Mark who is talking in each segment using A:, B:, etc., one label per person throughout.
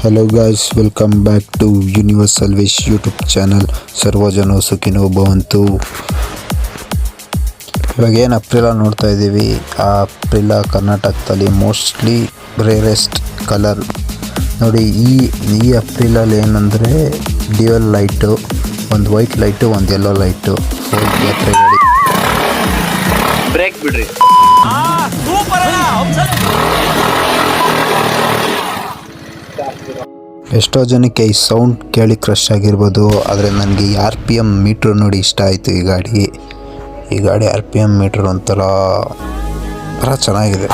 A: Hello guys, welcome back to universal wish YouTube channel. ಸರ್ವಜನೋ ಸುಖಿನೋ ಭವಂತು. ಇವಾಗ ಏನು ಅಪ್ರಿಲ ನೋಡ್ತಾ ಇದ್ದೀವಿ. ಆ ಅಪ್ರಿಲ ಕರ್ನಾಟಕದಲ್ಲಿ ಮೋಸ್ಟ್ಲಿ ರೇರೆಸ್ಟ್ ಕಲರ್ ನೋಡಿ. ಈ ಅಪ್ರಿಲಲ್ಲಿ ಏನಂದರೆ ಡ್ಯುಯಲ್ ಲೈಟು, ಒಂದು ವೈಟ್ ಲೈಟು, ಒಂದು ಯೆಲ್ಲೋ ಲೈಟು. ಫುಲ್ ಯಾತ್ರೆ ಗಾಡಿ
B: ಬ್ರೇಕ್ ಬಿಡ್ರಿ.
A: ಎಷ್ಟೋ ಜನಕ್ಕೆ ಈ ಸೌಂಡ್ ಕೇಳಿ ಕ್ರಶ್ ಆಗಿರ್ಬೋದು, ಆದರೆ ನನಗೆ ಈ RPM ಮೀಟ್ರ್ ನೋಡಿ ಇಷ್ಟ ಆಯಿತು. ಈ ಗಾಡಿ RPM ಮೀಟ್ರ್ ಒಂಥರ ಚೆನ್ನಾಗಿದೆ.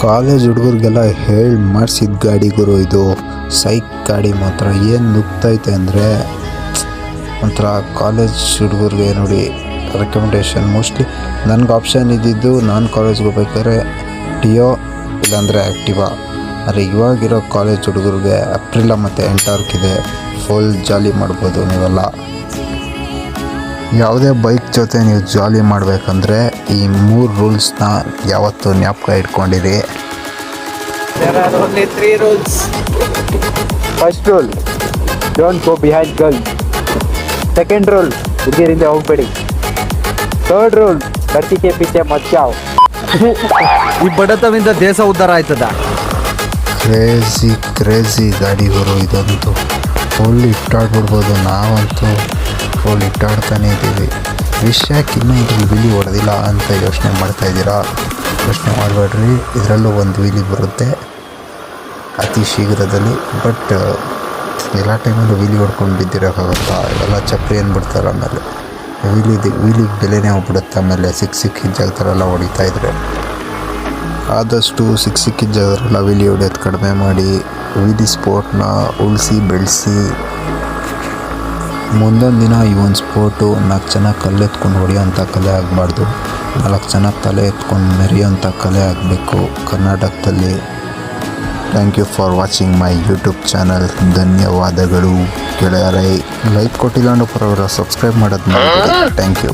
A: ಕಾಲೇಜ್ ಹುಡುಗರಿಗೆಲ್ಲ ಹೇಳಿ ಮಾಡಿಸಿದ ಗಾಡಿ ಗುರು ಇದು. ಸೈಕ್ ಗಾಡಿ ಮಾತ್ರ ಏನು ನುಗ್ತೈತೆ ಅಂದರೆ ಒಂಥರ ಕಾಲೇಜ್ ಹುಡುಗರಿಗೆ ನೋಡಿ ರೆಕಮೆಂಡೇಷನ್. ಮೋಸ್ಟ್ಲಿ ನನಗೆ ಆಪ್ಷನ್ ಇದ್ದಿದ್ದು, ನಾನು ಕಾಲೇಜ್ಗೆ ಹೋಗ್ಬೇಕಾದ್ರೆ ಡಿಯೋ ಇಲ್ಲಾಂದರೆ ಆ್ಯಕ್ಟಿವಾ. ಆದರೆ ಇವಾಗಿರೋ ಕಾಲೇಜ್ ಹುಡುಗರಿಗೆ ಅಪ್ರಿಲ ಮತ್ತು ಎಂಟಾರ್ಕ್ ಇದೆ. ಫುಲ್ ಜಾಲಿ ಮಾಡ್ಬೋದು ನೀವೆಲ್ಲ. ಯಾವುದೇ ಬೈಕ್ ಜೊತೆ ನೀವು ಜಾಲಿ ಮಾಡಬೇಕಂದ್ರೆ ಈ 3 ರೂಲ್ಸ್ನ ಯಾವತ್ತೂ ಜ್ಞಾಪಕ ಇಟ್ಕೊಂಡಿರಿ.
B: There are only 3 rules.
C: First rule, don't go behind girls. Second rule, ಹುಡುಗಿಯರಿಂದ ಹೋಗಬೇಡಿ. Third rule, ಲಡ್ಕಿ ಕೆ ಪೀछे ಮತ್ ಜಾओ.
B: ಈ ಬಡತವಿಂದ ದೇಶ ಉದ್ಧಾರ ಆಯ್ತದ.
A: ಕ್ರೇಜಿ ಗಾಡಿಗಳು ಇದಂತೂ. ಫುಲ್ ಇಟ್ಟಾಡ್ಬಿಡ್ಬೋದು. ನಾವಂತೂ ಫುಲ್ ಇಟ್ಟಾಡ್ತಾನೆ ಇದ್ದೀವಿ. ವಿಷಯಕ್ಕೆ ಇನ್ನೂ ಇದ್ರಲ್ಲಿ ವೀಲಿ ಹೊಡೆದಿಲ್ಲ ಅಂತ ಯೋಚನೆ ಮಾಡ್ತಾಯಿದ್ದೀರಾ? ಯೋಚನೆ ಮಾಡಬೇಡ್ರಿ, ಇದರಲ್ಲೂ ಒಂದು ವೀಲಿ ಬರುತ್ತೆ ಅತಿ ಶೀಘ್ರದಲ್ಲಿ. ಬಟ್ ಎಲ್ಲ ಟೈಮಲ್ಲೂ ವೀಲಿ ಹೊಡ್ಕೊಂಡು ಬಿದ್ದಿರೋಕ್ಕಾಗುತ್ತಾ? ಇವೆಲ್ಲ ಚಪ್ಪಲಿ ಅಂದ್ಬಿಡ್ತಾರೆ. ಆಮೇಲೆ ವೀಲಿಗೆ ಬೆಲೆನೇ ಹೋಗ್ಬಿಡುತ್ತೆ. ಆಮೇಲೆ ಸಿಕ್ಕಿದ ಜಾಗದಲ್ಲೆಲ್ಲ ಹೊಡಿತಾಯಿದ್ರೆ ಆದಷ್ಟು ಸಿಕ್ಕಿದ ಜಾಗದಲ್ಲೆಲ್ಲ ವೀಲಿ ಹೊಡೆಯೋದು ಕಡಿಮೆ ಮಾಡಿ, ವೀಲಿ ಸ್ಪೋರ್ಟ್ನ ಉಳಿಸಿ ಬೆಳೆಸಿ. ಮುಂದೊಂದು ದಿನ ಈ ಒಂದು ಸ್ಪೋರ್ಟು 4 ಜನ ಕಲ್ಲು ಎತ್ಕೊಂಡು ಹೊಡೆಯೋಂಥ ಕಲೆ ಆಗಬಾರ್ದು, 4 ಜನ ತಲೆ ಎತ್ಕೊಂಡು ಮೆರೆಯೋಂಥ ಕಲೆ ಆಗಬೇಕು ಕರ್ನಾಟಕದಲ್ಲಿ. Thank you for watching my YouTube channel. ಧನ್ಯವಾದಗಳು ಗೆಳೆಯರೇ. ಲೈಕ್ ಕೊಟ್ಟಿಲ್ಲ ಅಂದ್ರೆ ಪರವಾಗಿಲ್ಲ, ಸಬ್ಸ್ಕ್ರೈಬ್ ಮಾಡೋದು ಮಾಡಿ. Thank you.